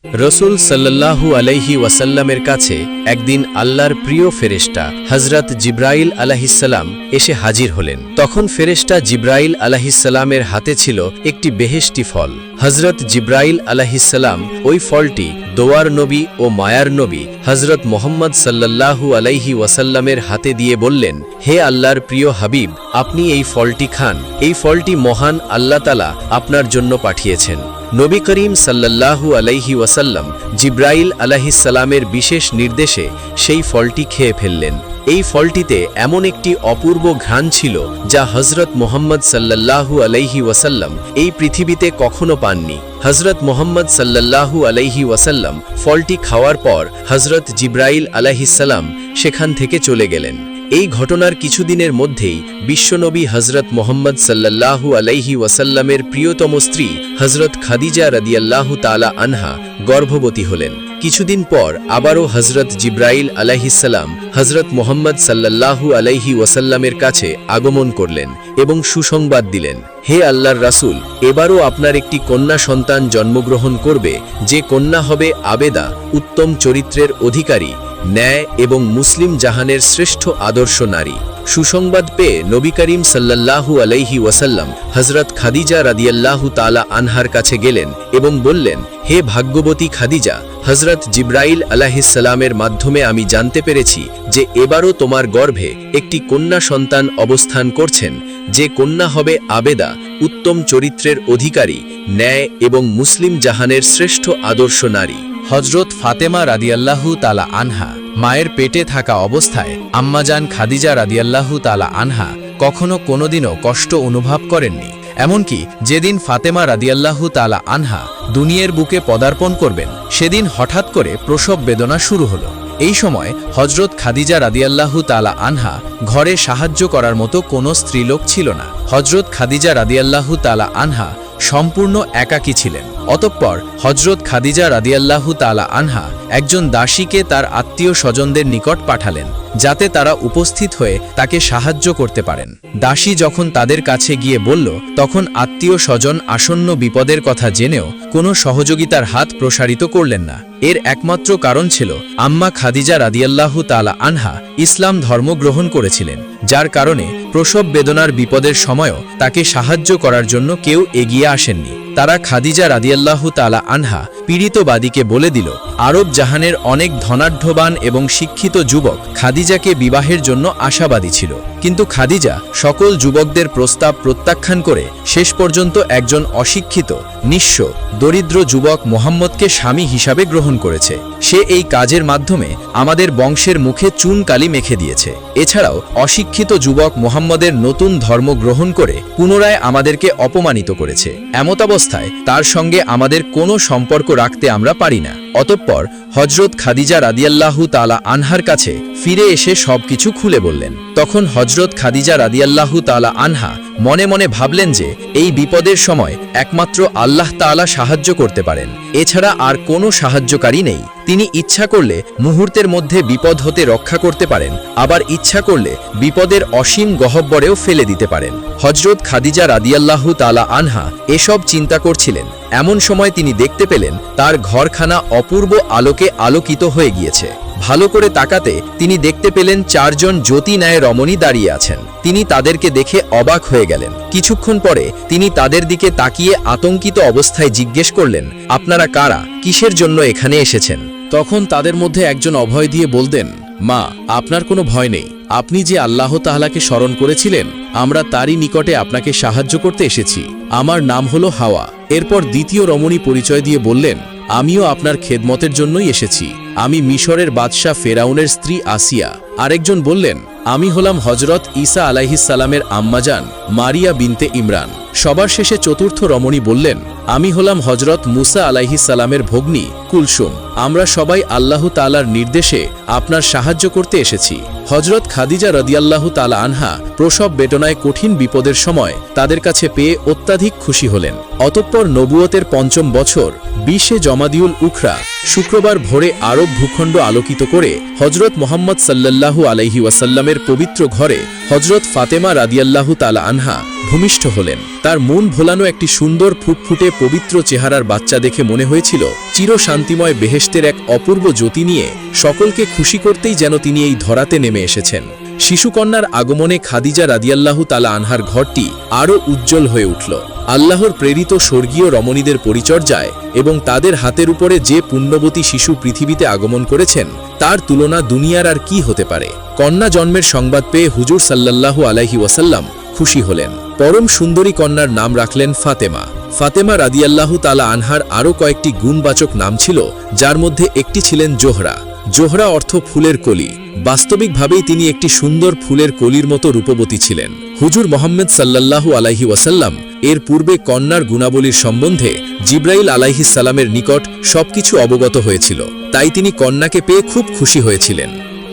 রসুল সাল্লাল্লাহু আলাইহি ওয়াসাল্লামের কাছে একদিন আল্লাহর প্রিয় ফেরেশতা হযরত জিব্রাইল আলাইহিসসালাম এসে হাজির হলেন। তখন ফেরেশতা জিব্রাইল আলাইহিসসালামের হাতে ছিল একটি বেহেশতি ফল। হযরত জিব্রাইল আলাইহিসসালাম ওই ফলটি দোয়ার নবী ও মায়ার নবী হযরত মুহাম্মদ সাল্লাল্লাহু আলাইহি ওয়াসাল্লামের হাতে দিয়ে বললেন, হে আল্লাহর প্রিয় হাবিব, আপনি এই ফলটি খান। এই ফলটি মহান আল্লাহ তাআলা আপনার জন্য পাঠিয়েছেন। নবী করিম সাল্লাল্লাহু আলাইহি ওয়াসাল্লাম জিব্রাইল আলাইহিসসালামের বিশেষ নির্দেশে সেই ফলটি খেয়ে ফেললেন। এই ফলটিতে এমন একটি অপূর্ব ঘ্রাণ ছিল যা হযরত মুহাম্মদ সাল্লাল্লাহু আলাইহি ওয়াসাল্লাম এই পৃথিবীতে কখনো পাননি। হযরত মুহাম্মদ সাল্লাল্লাহু আলাইহি ওয়াসাল্লাম ফলটি খাওয়ার পর হযরত জিব্রাইল আলাইহিসসালাম সেখান থেকে চলে গেলেন। এই ঘটনার কিছুদিনের মধ্যেই বিশ্বনবী হযরত মুহাম্মদ সাল্লাল্লাহু আলাইহি ওয়াসাল্লামের প্রিয়তম স্ত্রী হযরত খাদিজা রাদিয়াল্লাহু তাআলা আনহা গর্ভবতী হলেন। কিছুদিন পর আবারও হযরত জিব্রাইল আলাইহিসসালাম হযরত মুহাম্মদ সাল্লাল্লাহু আলাইহি ওয়াসাল্লামের কাছে আগমন করলেন এবং সুসংবাদ দিলেন, হে আল্লাহর রাসূল, এবারও আপনার একটি কন্যা সন্তান জন্মগ্রহণ করবে, যে কন্যা হবে আবেদা, উত্তম চরিত্রের অধিকারী, ন্যায় এবং মুসলিম জাহানের শ্রেষ্ঠ আদর্শ নারী। সুসংবাদ পেয়ে নবী করিম সাল্লাল্লাহু আলাইহি ওয়াসাল্লাম হযরত খাদিজা রাদিয়াল্লাহু তাআলা আনহার কাছে গেলেন এবং বললেন, হে ভাগ্যবতী খাদিজা, হযরত জিব্রাইল আলাইহিসসালামের মাধ্যমে আমি জানতে পেরেছি যে এবারও তোমার গর্ভে একটি কন্যা সন্তান অবস্থান করছেন, যে কন্যা হবে আবেদা, উত্তম চরিত্রের অধিকারী, ন্যায় এবং মুসলিম জাহানের শ্রেষ্ঠ আদর্শ নারী। হযরত ফাতেমা রাদিয়াল্লাহু তাআলা আনহা মায়ের পেটে থাকা অবস্থায় আম্মাজান খাদিজা রাদিয়াল্লাহু তাআলা আনহা কখনো কোনোদিনও কষ্ট অনুভব করেননি। এমনকি যেদিন ফাতেমা রাদিয়াল্লাহু তাআলা আনহা দুনিয়ার বুকে পদার্পণ করবেন, সেদিন হঠাৎ করে প্রসব বেদনা শুরু হলো। এই সময় হযরত খাদিজা রাদিয়াল্লাহু তাআলা আনহা ঘরে সাহায্য করার মতো কোনো স্ত্রীলোক ছিল না। হযরত খাদিজা রাদিয়াল্লাহু তাআলা আনহা সম্পূর্ণ একাকী ছিলেন। অতঃপর হযরত খাদিজা রাদিয়াল্লাহু তাআলা আনহা একজন দাসীকে তার আত্মীয় স্বজনদের নিকট পাঠালেন, যাতে তারা উপস্থিত হয়ে তাকে সাহায্য করতে পারেন। দাসী যখন তাদের কাছে গিয়ে বলল, তখন আত্মীয় স্বজন আসন্ন বিপদের কথা জেনেও কোনো সহযোগিতার হাত প্রসারিত করলেন না। এর একমাত্র কারণ ছিল আম্মা খাদিজা রাদিয়াল্লাহু তাআলা আনহা ইসলাম ধর্ম গ্রহণ করেছিলেন, যার কারণে প্রসব বেদনার বিপদের সময়ও তাকে সাহায্য করার জন্য কেউ এগিয়ে আসেননি। তারা খাদিজা রাদিয়াল্লাহু তাআলা আনহা পীড়িতবাদীকে বলে দিল, আরব জাহানের অনেক ধনাঢ্যবান এবং শিক্ষিত যুবক খাদিজাকে বিবাহের জন্য আশাবাদী ছিল, কিন্তু খাদিজা সকল যুবকদের প্রস্তাব প্রত্যাখ্যান করে শেষ পর্যন্ত একজন অশিক্ষিত, নিঃস্ব, দরিদ্র যুবক মুহাম্মদকে স্বামী হিসাবে গ্রহণ করেছে। সে এই কাজের মাধ্যমে আমাদের বংশের মুখে চুন কালি মেখে দিয়েছে। এছাড়াও অশিক্ষিত যুবক মুহাম্মদের নতুন ধর্ম গ্রহণ করে পুনরায় আমাদেরকে অপমানিত করেছে। এমতাবস্থায় তার সঙ্গে আমাদের কোনো সম্পর্ক রাখতে আমরা পারি না। অতঃপর হযরত খাদিজা রাদিয়াল্লাহু তাআলা আনহার কাছে ফিরে এসে সবকিছু খুলে বললেন। তখন হযরত খাদিজা রাদিয়াল্লাহু তাআলা আনহা মনে মনে ভাবলেন যে এই বিপদের সময় একমাত্র আল্লাহ তাআলা সাহায্য করতে পারেন, এছাড়া আর কোনো সাহায্যকারী নেই। তিনি ইচ্ছা করলে মুহূর্তের মধ্যে বিপদ হতে রক্ষা করতে পারেন, আবার ইচ্ছা করলে বিপদের অসীম গহ্বরেও ফেলে দিতে পারেন। হযরত খাদিজা রাদিয়াল্লাহু তাআলা আনহা এসব চিন্তা করছিলেন। এমন সময় তিনি দেখতে পেলেন তার ঘরখানা অপূর্ব আলোকে আলোকিত হয়ে গিয়েছে। ভালো করে তাকাতে তিনি দেখতে পেলেন চারজন জ্যোতি ন্যায় রমণী দাঁড়িয়ে আছেন। তিনি তাদেরকে দেখে অবাক হয়ে গেলেন। কিছুক্ষণ পরে তিনি তাদের দিকে তাকিয়ে আতঙ্কিত অবস্থায় জিজ্ঞেস করলেন, আপনারা কারা? কিসের জন্য এখানে এসেছেন? তখন তাদের মধ্যে একজন অভয় দিয়ে বলতেন, মা, আপনার কোনো ভয় নেই। আপনি যে আল্লাহ তাআলাকে স্মরণ করেছিলেন, আমরা তারই নিকটে আপনাকে সাহায্য করতে এসেছি। আমার নাম হলো হাওয়া। এরপর দ্বিতীয় রমণী পরিচয় দিয়ে বললেন, আমিও আপনার খেদমতের জন্যই এসেছি। আমি মিশরের বাদশাহ ফেরাউনের স্ত্রী আসিয়া। আরেকজন বললেন, আমি হলাম হযরত ঈসা আলাইহিসসালামের আম্মাজান মারিয়া বিনতে ইমরান। সবার শেষে চতুর্থ রমণী বললেন, আমি হলাম হযরত মুসা আলাইহিসসালামের ভগ্নী কুলসুম। আমরা সবাই আল্লাহ তাআলার নির্দেশে আপনার সাহায্য করতে এসেছি। হযরত খাদিজা রাদিয়াল্লাহু তাআলা আনহা প্রসব বেদনায় কঠিন বিপদের সময় তাদের কাছে পেয়ে অত্যাধিক খুশি হলেন। অতঃপর নবুয়তের ৫ম বছর ২০ জমাদিউল উখরা শুক্রবার ভোরে আরব ভূখণ্ড আলোকিত করে হযরত মুহাম্মদ সাল্লাল্লাহু সাল্লাল্লাহু আলাইহি ওয়াসাল্লামের পবিত্র ঘরে হজরত ফাতেমা রাদিয়াল্লাহু তাআলা আনহা ভূমিষ্ঠ হলেন। তার মন ভোলানো একটি সুন্দর ফুটফুটে পবিত্র চেহারার বাচ্চা দেখে মনে হয়েছিল চির শান্তিময় বেহেশতের এক অপূর্ব জ্যোতি নিয়ে সকলকে খুশি করতেই যেন তিনি এই ধরাতে নেমে এসেছেন। শিশুকন্যার আগমনে খাদিজা রাদিয়াল্লাহু তাআলা আনহার ঘরটি আরও উজ্জ্বল হয়ে উঠল। আল্লাহর প্রেরিত স্বর্গীয় রমণীদের পরিচর্যায় এবং তাদের হাতের উপরে যে পুণ্যবতী শিশু পৃথিবীতে আগমন করেছেন তার তুলনা দুনিয়ার আর কি হতে পারে। কন্যা জন্মের সংবাদ পেয়ে হুজুর সাল্লাল্লাহু আলাইহি ওয়াসাল্লাম খুশি হলেন। পরম সুন্দরী কন্যার নাম রাখলেন ফাতেমা। ফাতেমা রাদিয়াল্লাহু তাআলা আনহার আরও কয়েকটি গুণবাচক নাম ছিল, যার মধ্যে একটি ছিলেন জোহরা। জোহরা অর্থ ফুলের কলি। বাস্তবিকভাবেই তিনি একটি সুন্দর ফুলের কলির মতো রূপবতী ছিলেন। হুজুর মোহাম্মদ সাল্লাল্লাহু আলাইহি ওয়াসাল্লাম এর পূর্বে কন্যার গুণাবলীর সম্বন্ধে জিব্রাইল আলাইহিস সালামের নিকট সবকিছু অবগত হয়েছিল, তাই তিনি কন্যাকে পেয়ে খুব খুশি হয়েছিলেন।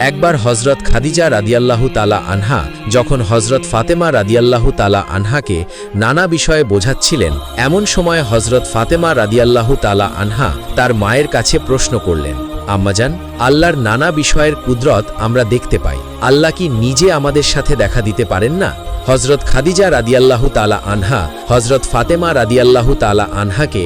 একবার হজরত খাদিজা রাদিয়াল্লাহু তাআলা আনহা যখন হজরত ফাতেমা রাদিয়াল্লাহু তাআলা আনহাকে নানা বিষয়ে বোঝাচ্ছিলেন, এমন সময় হজরত ফাতেমা রাদিয়াল্লাহু তাআলা আনহা তার মায়ের কাছে প্রশ্ন করলেন, আম্মাজান, আল্লাহর নানা বিষয়ের কুদরত আমরা দেখতে পাই, আল্লাহ কি নিজে আমাদের সাথে দেখা দিতে পারেন না? হজরত খাদিজা রাদিয়াল্লাহু তাআলা আনহা হজরত ফাতেমা রাদিয়াল্লাহু তাআলা আনহাকে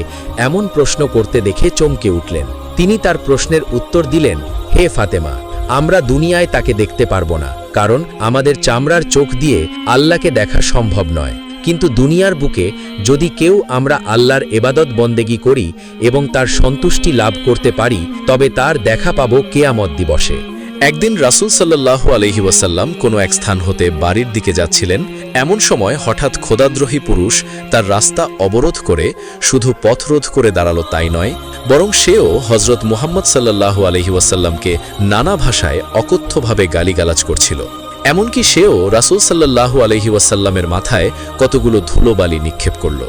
এমন প্রশ্ন করতে দেখে চমকে উঠলেন। তিনি তার প্রশ্নের উত্তর দিলেন, হে ফাতেমা, আমরা দুনিয়ায় তাকে দেখতে পারবো না, কারণ আমাদের চামড়ার চোখ দিয়ে আল্লাহকে দেখা সম্ভব নয়। কিন্তু দুনিয়ার বুকে যদি কেউ আমরা আল্লাহর ইবাদত বন্দেগী করি এবং তার সন্তুষ্টি লাভ করতে পারি, তবে তার দেখা পাবো কিয়ামত দিবসে। একদিন রাসূল সাল্লাল্লাহু আলাইহি ওয়াসাল্লাম কোনো এক স্থান হতে বাড়ির দিকে যাচ্ছিলেন। এমন সময় হঠাৎ খোদাদ্রোহী পুরুষ তার রাস্তা অবরোধ করে শুধু পথরোধ করে দাঁড়ালো তাই নয়, বরং সেও হজরত মুহাম্মদ সাল্লাল্লাহু আলাইহি ওয়াসাল্লামকে নানা ভাষায় অকথ্যভাবে গালিগালাজ করছিল। এমনকি সেও রাসূল সাল্লাল্লাহু আলাইহি ওয়াসাল্লামের মাথায় কতগুলো ধুলোবালি নিক্ষেপ করল।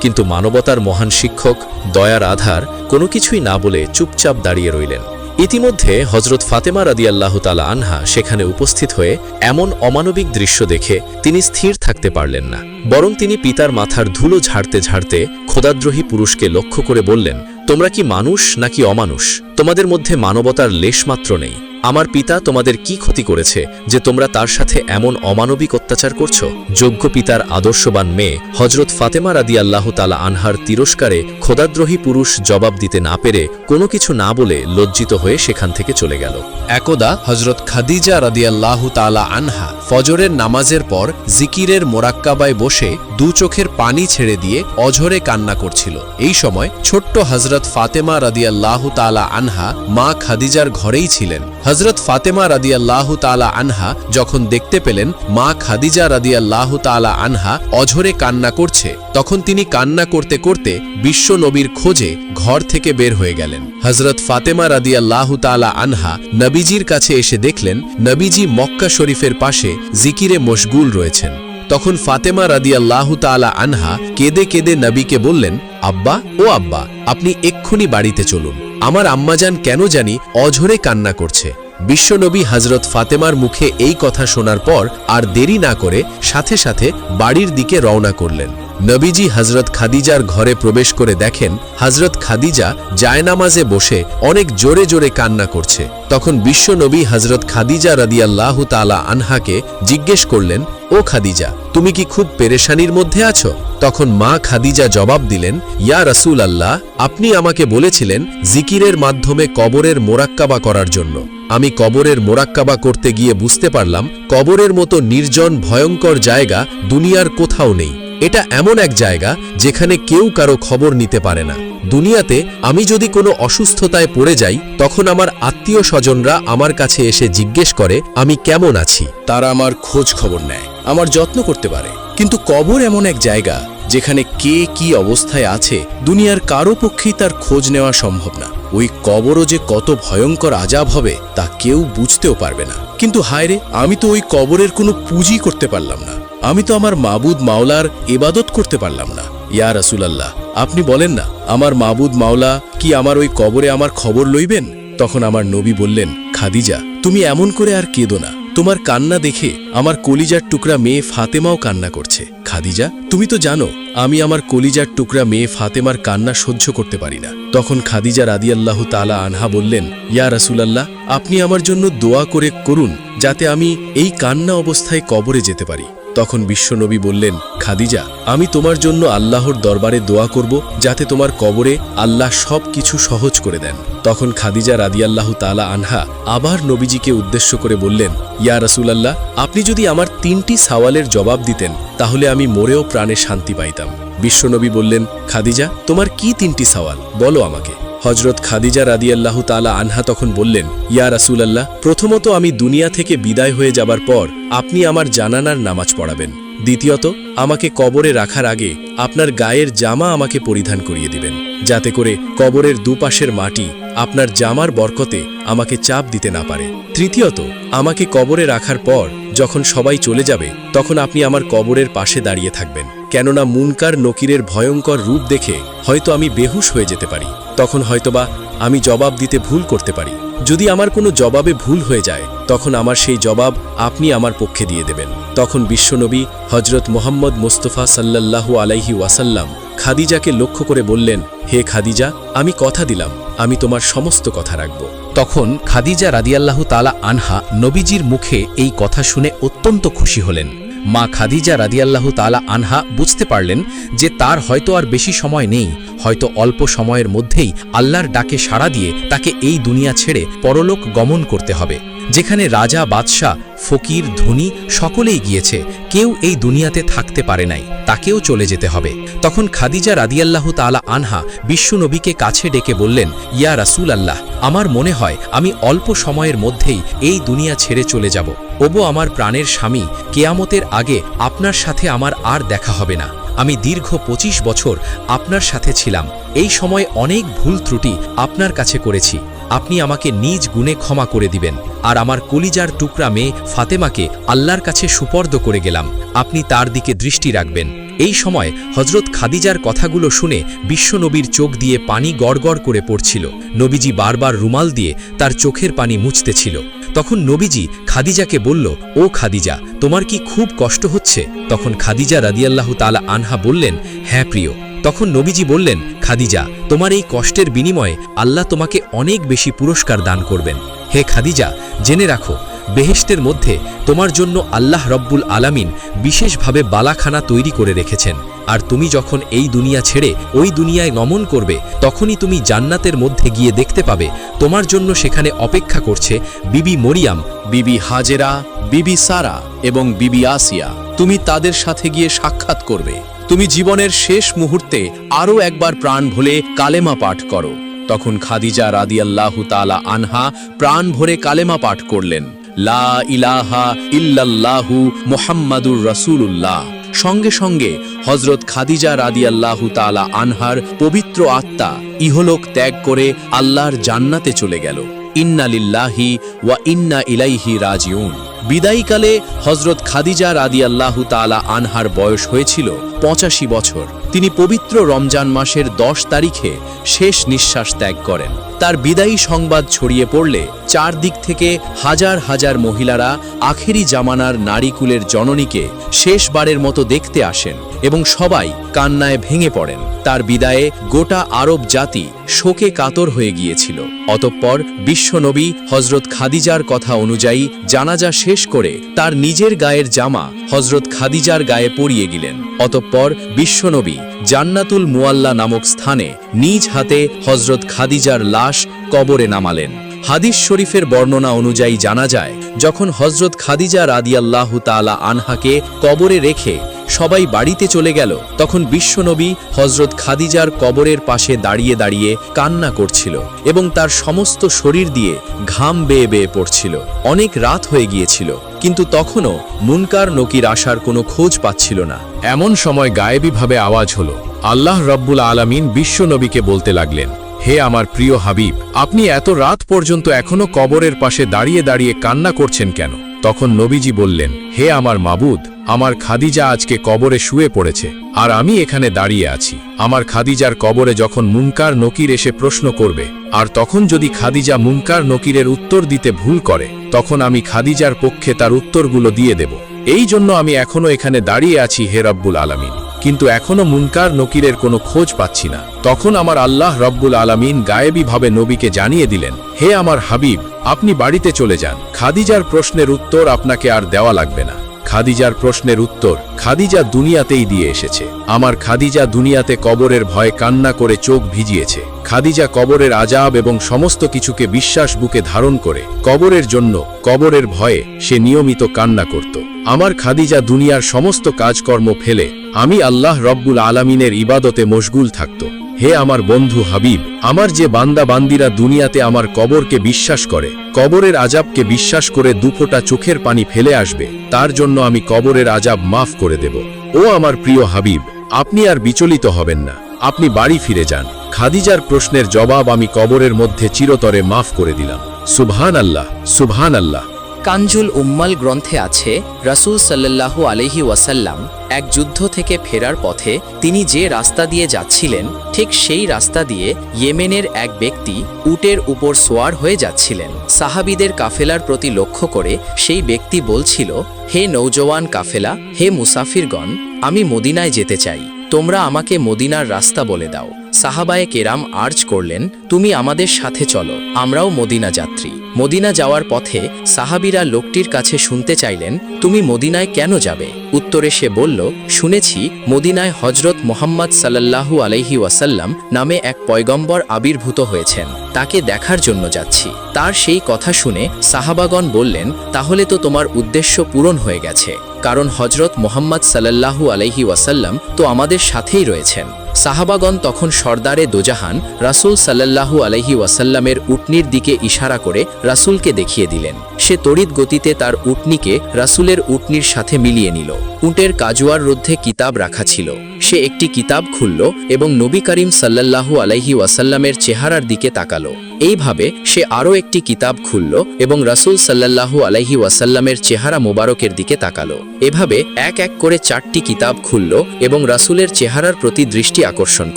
কিন্তু মানবতার মহান শিক্ষক, দয়ার আধার, কোনো কিছুই না বলে চুপচাপ দাঁড়িয়ে রইলেন। ইতিমধ্যে হজরত ফাতেমা রাদিয়াল্লাহু তাআলা আনহা সেখানে উপস্থিত হয়ে এমন অমানবিক দৃশ্য দেখে তিনি স্থির থাকতে পারলেন না, বরং তিনি পিতার মাথার ধুলো ঝাড়তে ঝাড়তে খোদাদ্রোহী পুরুষকে লক্ষ্য করে বললেন, তোমরা কি মানুষ নাকি অমানুষ? তোমাদের মধ্যে মানবতার লেশমাত্র নেই। আমার পিতা তোমাদের কি ক্ষতি করেছে যে তোমরা তার সাথে এমন অমানবিক অত্যাচার করছো? যোগ্য পিতার আদর্শবান মেয়ে হজরত ফাতেমা রাদিয়াল্লাহু তাআলা আনহার তিরস্কারে খোদাদ্রোহী পুরুষ জবাব দিতে না পেরে কোনো কিছু না বলে লজ্জিত হয়ে সেখান থেকে চলে গেল। একদা হজরত খাদিজা রাদিয়াল্লাহু তাআলা আনহা ফজরের নামাজের পর জিকিরের মোরাক্কাবায় বসে দু চোখের পানি ছেড়ে দিয়ে অঝরে কান্না করছিল। এই সময় ছোট্ট হজরত ফাতেমা রাদিয়াল্লাহু তাআলা আনহা মা খাদিজার ঘরেই ছিলেন। হজরত ফাতেমা রাদিয়াল্লাহু তাআলা আনহা যখন দেখতে পেলেন মা খাদিজা রাদিয়াল্লাহু তাআলা আনহা অঝরে কান্না করছে, তখন তিনি কান্না করতে করতে বিশ্ব নবীর খোঁজে ঘর থেকে বের হয়ে গেলেন। হজরত ফাতেমা রাদিয়াল্লাহু তাআলা আনহা নবীজির কাছে এসে দেখলেন নবীজি মক্কা শরীফের পাশে জিকিরে মশগুল রয়েছেন। তখন ফাতেমা রাদিয়াল্লাহু তাআলা আনহা কেঁদে কেঁদে নবীকে বললেন, আব্বা, ও আব্বা, আপনি এক্ষুনি বাড়িতে চলুন, আমার আম্মাজান কেন জানি অঝরে কান্না করছে। বিশ্বনবী হজরত ফাতেমার মুখে এই কথা শোনার পর আর দেরি না করে সাথে সাথে বাড়ির দিকে রওনা করলেন। নবীজি হজরত খাদিজার ঘরে প্রবেশ করে দেখেন হজরত খাদিজা জায়নামাজে বসে অনেক জোরে জোরে কান্না করছে। তখন বিশ্বনবী হজরত খাদিজা রাদিয়াল্লাহু তাআলা আনহাকে জিজ্ঞেস করলেন, ও খাদিজা, তুমি কি খুব পেরেশানির মধ্যে আছো? তখন মা খাদিজা জবাব দিলেন, ইয়া রাসূল আল্লাহ, আপনি আমাকে বলেছিলেন জিকিরের মাধ্যমে কবরের মোরাক্কাবা করার জন্য। আমি কবরের মোরাক্কাবা করতে গিয়ে বুঝতে পারলাম কবরের মতো নির্জন ভয়ঙ্কর জায়গা দুনিয়ার কোথাও নেই। এটা এমন এক জায়গা যেখানে কেউ কারো খবর নিতে পারে না। দুনিয়াতে আমি যদি কোনো অসুস্থতায় পড়ে যাই, তখন আমার আত্মীয় স্বজনরা আমার কাছে এসে জিজ্ঞেস করে আমি কেমন আছি। তারা আমার খোঁজ খবর নেয়, আমার যত্ন করতে পারে। কিন্তু কবর এমন এক জায়গা যেখানে কে কি অবস্থায় আছে দুনিয়ার কারো পক্ষেই তার খোঁজ নেওয়া সম্ভব না। ওই কবরও যে কত ভয়ঙ্কর আযাব হবে তা কেউ বুঝতেও পারবে না। কিন্তু হায় রে, আমি তো ওই কবরের কোনো পুঁজি করতে পারলাম না। আমি তো আমার মাবুদ মাওলার ইবাদত করতে পারলাম না। ইয়া রাসূলুল্লাহ, আপনি বলেন না, আমার মাবুদ মাওলা কি আমার ওই কবরে আমার খবর লইবেন? তখন আমার নবী বললেন, খাদিজা, তুমি এমন করে আর কেঁদো না। তোমার কান্না দেখে আমার কলিজার টুকরা মেয়ে ফাতেমাও কান্না করছে। খাদিজা, তুমি তো জানো আমি আমার কলিজার টুকরা মেয়ে ফাতেমার কান্না সহ্য করতে পারি না। তখন খাদিজা রাদিয়াল্লাহু তাআলা আনহা বললেন, ইয়া রাসূলুল্লাহ, আপনি আমার জন্য দোয়া করুন যাতে আমি এই কান্না অবস্থায় কবরে যেতে পারি। তখন বিশ্বনবী বললেন, খাদিজা, আমি তোমার জন্য আল্লাহর দরবারে দোয়া করব যাতে তোমার কবরে আল্লাহ সব কিছু সহজ করে দেন। তখন খাদিজা রাদিয়াল্লাহু তাআলা আনহা আবার নবীজিকে উদ্দেশ্য করে বললেন, ইয়া রাসূলুল্লাহ, আপনি যদি আমার 3টি সওয়ালের জবাব দিতেন তাহলে আমি মরেও প্রাণে শান্তি পাইতাম। বিশ্বনবী বললেন, খাদিজা, তোমার কি 3টি সওয়াল বলো আমাকে। হজরত খাদিজা রাদিয়াল্লাহু তাআলা আনহা তখন বললেন, ইয়া রাসূলুল্লাহ, প্রথমত আমি দুনিয়া থেকে বিদায় হয়ে যাবার পর আপনি আমার জানানার নামাজ পড়াবেন। দ্বিতীয়ত, আমাকে কবরে রাখার আগে আপনার গায়ের জামা আমাকে পরিধান করিয়ে দিবেন, যাতে করে কবরের দুপাশের মাটি আপনার জামার বরকতে আমাকে চাপ দিতে না পারে। তৃতীয়ত, আমাকে কবরে রাখার পর যখন সবাই চলে যাবে তখন আপনি আমার কবরের পাশে দাঁড়িয়ে থাকবেন, কেননা মুনকার নকিরের ভয়ঙ্কর রূপ দেখে হয়তো আমি বেহুশ হয়ে যেতে পারি। তখন হয়তোবা আমি জবাব দিতে ভুল করতে পারি। যদি আমার কোনো জবাবে ভুল হয়ে যায় তখন আমার সেই জবাব আপনি আমার পক্ষে দিয়ে দেবেন। তখন বিশ্বনবী হজরত মোহাম্মদ মুস্তাফা সাল্লাল্লাহু আলাইহি ওয়াসাল্লাম খাদিজাকে লক্ষ্য করে বললেন, হে খাদিজা, আমি কথা দিলাম আমি তোমার সমস্ত কথা রাখব। তখন খাদিজা রাদিয়াল্লাহু তাআলা আনহা নবীজির মুখে এই কথা শুনে অত্যন্ত খুশি হলেন। মা খাদিজা রাদিয়াল্লাহু তাআলা আনহা বুঝতে পারলেন যে তার হয়তো আর বেশি সময় নেই, হয়তো অল্প সময়ের মধ্যেই আল্লাহর ডাকে সাড়া দিয়ে তাকে এই দুনিয়া ছেড়ে পরলোক গমন করতে হবে, যেখানে রাজা, বাদশাহ, ফকির, ধনী সকলেই গিয়েছে, কেউ এই দুনিয়াতে থাকতে পারে নাই, তাকেও চলে যেতে হবে। তখন খাদিজা রাদিয়াল্লাহু তাআলা আনহা বিশ্বনবীকে কাছে ডেকে বললেন, ইয়া রাসূলুল্লাহ, আমার মনে হয় আমি অল্প সময়ের মধ্যেই এই দুনিয়া ছেড়ে চলে যাব। ওগো আমার প্রাণের স্বামী, কিয়ামতের আগে আপনার সাথে আমার আর দেখা হবে না। আমি দীর্ঘ 25 বছর আপনার সাথে ছিলাম, এই সময় অনেক ভুল ত্রুটি আপনার কাছে করেছি, আপনি আমাকে নিজ গুণে ক্ষমা করে দিবেন। আর আমার কলিজার টুকরা মেয়ে ফাতেমাকে আল্লাহর কাছে সুপর্দ করে গেলাম, আপনি তার দিকে দৃষ্টি রাখবেন। এই সময় হজরত খাদিজার কথাগুলো শুনে বিশ্বনবীর চোখ দিয়ে পানি গড়গড় করে পড়ছিল। নবীজি বারবার রুমাল দিয়ে তার চোখের পানি মুছতেছিল। তখন নবীজি খাদিজাকে বলল, ও খাদিজা, তোমার কি খুব কষ্ট হচ্ছে? তখন খাদিজা রাদিয়াল্লাহু তাআলা আনহা বললেন, হ্যাঁ প্রিয়। তখন নবীজি বললেন, খাদিজা, তোমার এই কষ্টের বিনিময়ে আল্লাহ তোমাকে অনেক বেশি পুরস্কার দান করবেন। হে খাদিজা, জেনে রাখো, বেহেশতের মধ্যে তোমার জন্য আল্লাহ রব্বুল আলামিন বিশেষভাবে বালাখানা তৈরি করে রেখেছেন। আর তুমি যখন এই দুনিয়া ছেড়ে ওই দুনিয়ায় গমন করবে তখনই তুমি জান্নাতের মধ্যে গিয়ে দেখতে পাবে তোমার জন্য সেখানে অপেক্ষা করছে বিবি মরিয়াম, বিবি হাজেরা, বিবি সারা এবং বিবি আসিয়া। তুমি তাদের সাথে গিয়ে সাক্ষাৎ করবে। তুমি জীবনের শেষ মুহূর্তে আরও একবার প্রাণ ভরে কালেমা পাঠ করো। তখন খাদিজা রাদিয়াল্লাহু তাআলা আনহা প্রাণ ভরে কালেমা পাঠ করলেন, লা ইলাহা ইল্লাল্লাহু মুহাম্মাদুর রাসূলুল্লাহ। সঙ্গে সঙ্গে হজরত খাদিজা রাদিয়াল্লাহু তাআলা আনহার পবিত্র আত্মা ইহলোক ত্যাগ করে আল্লাহর জান্নাতে চলে গেল। ইন্না লিল্লাহি ওয়া ইন্না ইলাইহি রাজিউন। বিদায়কালে হজরত খাদিজা রাদিয়াল্লাহু তাআলা আনহার বয়স হয়েছিল 85 বছর। তিনি পবিত্র রমজান মাসের 10 তারিখে শেষ নিঃশ্বাস ত্যাগ করেন। তার বিদায়ী সংবাদ ছড়িয়ে পড়লে চারদিক থেকে হাজার হাজার মহিলারা আখেরি জামানার নারীকুলের জননীকে শেষবারের মতো দেখতে আসেন এবং সবাই কান্নায় ভেঙে পড়েন। তার বিদায়ে গোটা আরব জাতি শোকে কাতর হয়ে গিয়েছিল। অতঃপর বিশ্বনবী হজরত খাদিজার কথা অনুযায়ী জানাজা শেষ করে তার নিজের গায়ের জামা হজরত খাদিজার গায়ে পরিয়ে গেলেন। অতঃপর বিশ্বনবী জান্নাতুল মুআল্লা নামক স্থানে নিজ হাতে হজরত খাদিজার লাশ কবরে নামালেন। হাদিস শরীফের বর্ণনা অনুযায়ী জানা যায়, যখন হজরত খাদিজা রাদিয়াল্লাহু তাআলা আনহাকে কবরে রেখে সবাই বাড়িতে চলে গেল তখন বিশ্বনবী হজরত খাদিজার কবরের পাশে দাঁড়িয়ে দাঁড়িয়ে কান্না করছিল এবং তার সমস্ত শরীর দিয়ে ঘাম বেয়ে বেয়ে পড়ছিল। অনেক রাত হয়ে গিয়েছিল, কিন্তু তখনও মুনকার নকির আসার কোনো খোঁজ পাচ্ছিল না। এমন সময় গায়েবীভাবে আওয়াজ হলো। আল্লাহ রব্বুল আলামিন বিশ্বনবীকে বলতে লাগলেন, হে আমার প্রিয় হাবিব, আপনি এত রাত পর্যন্ত এখনো কবরের পাশে দাঁড়িয়ে দাঁড়িয়ে কান্না করছেন কেন? তখন নবীজি বললেন, হে আমার মাবুদ, আমার খাদিজা আজকে কবরে শুয়ে পড়েছে আর আমি এখানে দাঁড়িয়ে আছি। আমার খাদিজার কবরে যখন মুনকার নকির এসে প্রশ্ন করবে আর তখন যদি খাদিজা মুনকার নকিরের উত্তর দিতে ভুল করে, তখন আমি খাদিজার পক্ষে তার উত্তরগুলো দিয়ে দেব। এই জন্য আমি এখনো এখানে দাঁড়িয়ে আছি হে রব্বুল আলামিন, কিন্তু এখনো মুনকার নকিরের কোনো খোঁজ পাচ্ছি না। তখন আমার আল্লাহ রব্বুল আলামিন গায়েবীভাবে নবীকে জানিয়ে দিলেন, হে আমার হাবিব, আপনি বাড়িতে চলে যান। খাদিজার প্রশ্নের উত্তর আপনাকে আর দেওয়া লাগবে না। খাদিজার প্রশ্নের উত্তর খাদিজা দুনিয়াতেই দিয়ে এসেছে। আমার খাদিজা দুনিয়াতে কবরের ভয়ে কান্না করে চোখ ভিজিয়েছে। খাদিজা কবরের আজাব এবং সমস্ত কিছুকে বিশ্বাস বুকে ধারণ করে কবরের জন্য, কবরের ভয়ে সে নিয়মিত কান্না করত। আমার খাদিজা দুনিয়ার সমস্ত কাজকর্ম ফেলে আমি আল্লাহ রব্বুল আলামিনের ইবাদতে মশগুল থাকত। হে আমার বন্ধু হাবিব, আমার যে বান্দা বান্দিরা দুনিয়াতে আমার কবরকে বিশ্বাস করে, কবরের আজাবকে বিশ্বাস করে দুফোঁটা চোখের পানি ফেলে আসবে, তার জন্য আমি কবরের আজাব মাফ করে দেব। ও আমার প্রিয় হাবিব, আপনি আর বিচলিত হবেন না, আপনি বাড়ি ফিরে যান। খাদিজার প্রশ্নের জবাব আমি কবরের মধ্যে চিরতরে মাফ করে দিলাম। সুবহান আল্লাহ, সুবহান আল্লাহ। কানজুল উম্মাল গ্রন্থে আছে, রাসূল সাল্লাল্লাহু আলাইহি ওয়াসাল্লাম এক যুদ্ধ থেকে ফেরার পথে তিনি যে রাস্তা দিয়ে যাচ্ছিলেন, ঠিক সেই রাস্তা দিয়ে ইয়েমেনের এক ব্যক্তি উটের উপর সোয়ার হয়ে যাচ্ছিলেন। সাহাবীদের কাফেলার প্রতি লক্ষ্য করে সেই ব্যক্তি বলছিল, হে নৌজওয়ান কাফেলা, হে মুসাফিরগণ, আমি মদিনায় যেতে চাই, তোমরা আমাকে মদিনার রাস্তা বলে দাও। সাহাবায়ে কেরাম আর্জ করলেন, তুমি আমাদের সাথে চলো, আমরাও মদিনা যাত্রী। মদিনা যাওয়ার পথে সাহাবীরা লোকটির কাছে শুনতে চাইলেন, তুমি মদিনায় কেন যাবে? উত্তরে সে বলল, শুনেছি মদিনায় হজরত মুহাম্মদ সাল্লাল্লাহু আলাইহি ওয়াসাল্লাম নামে এক পয়গম্বর আবির্ভূত হয়েছেন, তাকে দেখার জন্য যাচ্ছি। তার সেই কথা শুনে সাহাবাগণ বললেন, তাহলে তো তোমার উদ্দেশ্য পূরণ হয়ে গেছে, কারণ হজরত মুহাম্মদ সাল্লাল্লাহু আলাইহি ওয়াসাল্লাম তো আমাদের সাথেই রয়েছেন। সাহাবাগণ তখন সর্দারে দোজাহান রাসূল সাল্লাল্লাহু আলাইহি ওয়াসাল্লামের উটনির দিকে ইশারা করে রাসূলকে দেখিয়ে দিলেন। সে তড়িৎ গতিতে তার উটনিকে রাসূলের উটনির সাথে মিলিয়ে নিল। উটের কাজুয়ার মধ্যে কিতাব রাখা ছিল। সে একটি কিতাব খুলল এবং নবী করিম সাল্লাল্লাহু আলাইহি ওয়াসাল্লামের চেহারার দিকে তাকালো। এইভাবে সে আরও একটি কিতাব খুলল এবং রাসূল সাল্লাল্লাহু আলাইহি ওয়াসাল্লামের চেহারা মোবারকের দিকে তাকালো। এভাবে এক এক করে 4টি কিতাব খুলল এবং রাসূলের চেহারার প্রতি দৃষ্টি আকর্ষণ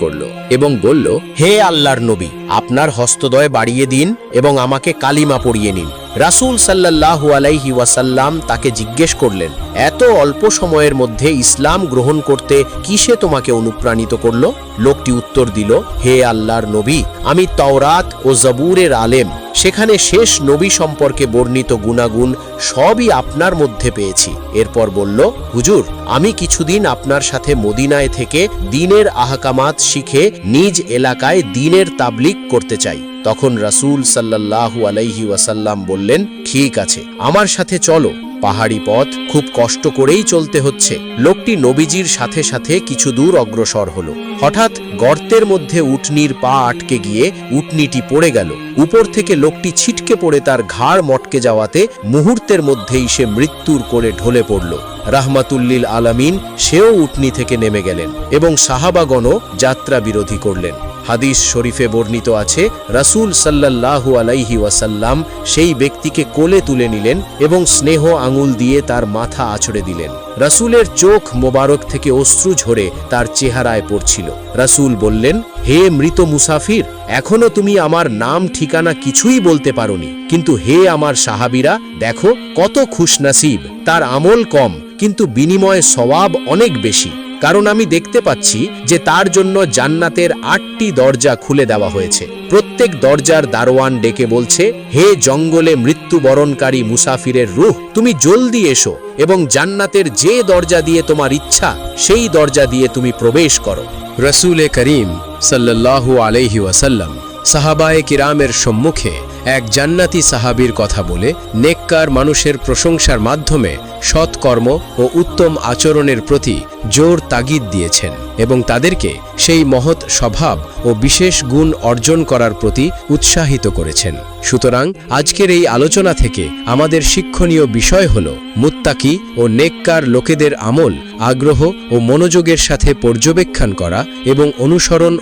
করল এবং বলল, হে আল্লাহর নবী, আপনার হস্তদয় বাড়িয়ে দিন এবং আমাকে কালিমা পড়িয়ে নিন। রাসূল সাল্লাল্লাহু আলাইহি ওয়াসাল্লাম তাকে জিজ্ঞেস করলেন, এত অল্প সময়ের মধ্যে ইসলাম গ্রহণ করতে কিসে তোমাকে অনুপ্রাণিত করল? লোকটি উত্তর দিল, হে আল্লাহর নবী, আমি তাওরাত ও জবুরের আলেম, সেখানে শেষ নবী সম্পর্কে বর্ণিত গুণাগুণ সবই আপনার মধ্যে পেয়েছি। এরপর বলল, হুজুর, আমি কিছুদিন আপনার সাথে মদিনায় থেকে দ্বীনের আহকামাত শিখে নিজ এলাকায় দ্বীনের তাবলীগ করতে চাই। তখন রাসূল সাল্লাল্লাহু আলাইহি ওয়াসাল্লাম বললেন, ঠিক আছে, আমার সাথে চলো। পাহাড়ি পথ খুব কষ্ট করেই চলতে হচ্ছে। লোকটি নবীজির সাথে সাথে কিছু দূর অগ্রসর হলো। হঠাৎ গর্তের মধ্যে উটনির পা আটকে গিয়ে উটনিটি পড়ে গেল। উপর থেকে লোকটি ছিটকে পড়ে তার ঘাড় মটকে যাওয়াতে মুহূর্তের মধ্যেই সে মৃত্যুর কোলে ঢলে পড়ল। রাহমাতুল্লিল আলামিন সেও উটনি থেকে নেমে গেলেন এবং সাহাবাগণও যাত্রা বিরোধী করলেন। হাদিস শরীফে বর্ণিত আছে, রাসূল সাল্লাল্লাহু আলাইহি ওয়াসাল্লাম সেই ব্যক্তিকে কোলে তুলে নিলেন এবং স্নেহ আঙুল দিয়ে তার মাথা আঁচড়ে দিলেন। রাসূলের চোখ মোবারক থেকে অশ্রু ঝরে তার চেহারায় পড়ছিল। রাসূল বললেন, হে মৃত মুসাফির, এখনো তুমি আমার নাম ঠিকানা কিছুই বলতে পারোনি, কিন্তু হে আমার সাহাবীরা, দেখো কত খুশনসিব, তার আমল কম কিন্তু বিনিময়ে সওয়াব অনেক বেশি। কারণ আমি দেখতে পাচ্ছি যে তার জন্য জান্নাতের 8টি দরজা খুলে দেওয়া হয়েছে। প্রত্যেক দরজার দারোয়ান ডেকে বলছে, হে জঙ্গলে মৃত্যুবরণকারী মুসাফিরের রূহ, তুমি জলদি এসো এবং জান্নাতের যে দরজা দিয়ে তোমার ইচ্ছা সেই দরজা দিয়ে তুমি প্রবেশ করো। রাসূলে করিম সাল্লাল্লাহু আলাইহি ওয়াসাল্লাম সাহাবায়ে কিরামের সম্মুখে এক জান্নাতি সাহাবীর কথা বলে নেককার মানুষের প্রশংসার মাধ্যমে সৎকর্ম ও উত্তম আচরণের প্রতি জোর তাগিদ দিয়েছেন এবং তাদেরকে সেই মহৎ স্বভাব ও বিশেষ গুণ অর্জন করার প্রতি উৎসাহিত করেছেন। সুতরাং আজকের এই আলোচনা থেকে আমাদের শিক্ষণীয় বিষয় হল মুত্তাকি ও নেককার লোকেদের আমল আগ্রহ ও মনোযোগের সাথে পর্যবেক্ষণ করা এবং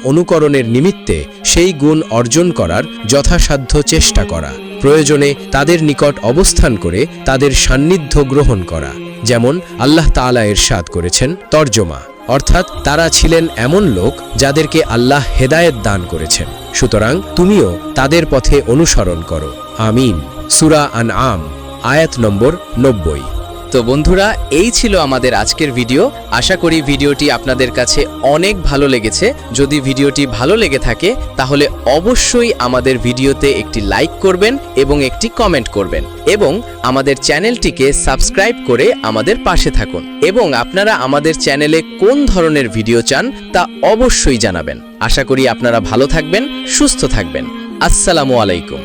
অনুকরণের নিমিত্তে সেই গুণ অর্জন করার যথাসাধ্য চেষ্টা করা। প্রয়োজনে তাদের নিকট অবস্থান করে তাদের সান্নিধ্য গ্রহণ করা। যেমন আল্লাহ তাআলা ইরশাদ করেছেন, তর্জমা অর্থাৎ তারা ছিলেন এমন লোক যাদেরকে আল্লাহ হেদায়েত দান করেছেন, সুতরাং তুমিও তাদের পথে অনুসরণ করো। আমিন। সূরা আনআম আয়াত নম্বর 90। তো বন্ধুরা, এই ছিল আমাদের আজকের ভিডিও। আশা করি ভিডিওটি আপনাদের কাছে অনেক ভালো লেগেছে। যদি ভিডিওটি ভালো লেগে থাকে তাহলে অবশ্যই আমাদের ভিডিওতে একটি লাইক করবেন এবং একটি কমেন্ট করবেন এবং আমাদের চ্যানেলটিকে সাবস্ক্রাইব করে আমাদের পাশে থাকুন। এবং আপনারা আমাদের চ্যানেলে কোন ধরনের ভিডিও চান তা অবশ্যই জানাবেন। আশা করি আপনারা ভালো থাকবেন, সুস্থ থাকবেন। আসসালামু আলাইকুম।